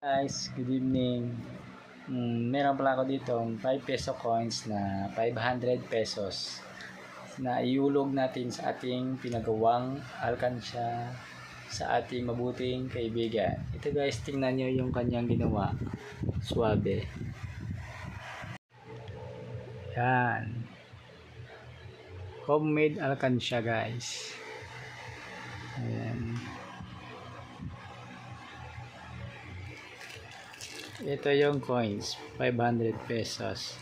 Guys, good evening. Meron pala ako dito 5 peso coins na 500 pesos na iulog natin sa ating pinagawang alkansya sa ating mabuting kaibigan. Ito guys, tingnan nyo yung kanyang ginawa. Suabe. Yan. Homemade alkansya guys. Ayan. Ito yung coins, 500 pesos.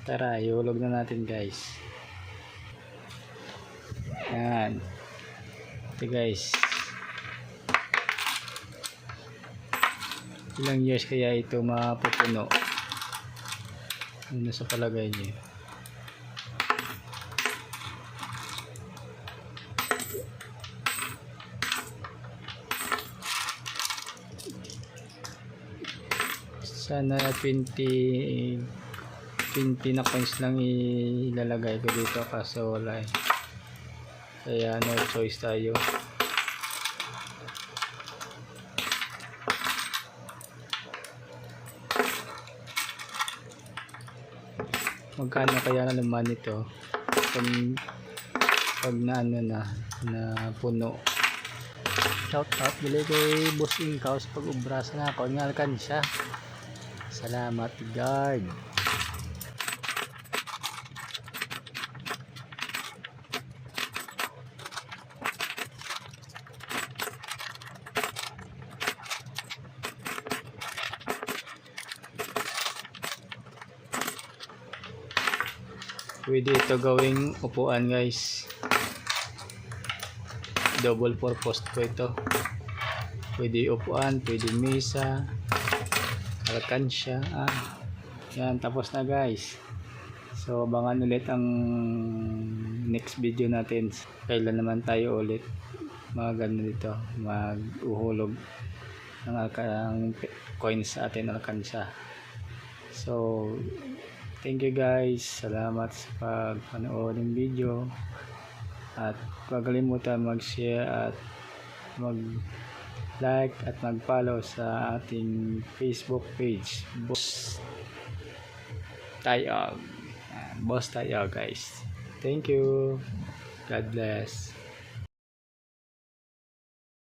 Tara, iulog na natin guys. Yan. Ito guys. Ilang years kaya ito mapupuno? Ano sa palagay niyo? Sana 20 na coins lang ilalagay ko dito kaso wala eh. Kaya no choice tayo. Magkano kaya na naman ito pag na ano na puno. Shout out bili kay Boss Inkaw sa pag-ubra na ako ng alkansya. Salamat guard. Pwede ito gawing upuan guys. Double purpose po ito. Pwede upuan, pwede mesa, alkansya. Yan, tapos na guys. So abangan ulit ang next video natin. Kailan naman tayo ulit dito mag-uhulog ng coins sa atin alkansya. So thank you guys. Salamat sa pagpanood ng video. At huwag kalimutan mag-share at mag-like at mag-follow sa ating Facebook page. Boss Tayog. Boss Tayog guys. Thank you. God bless.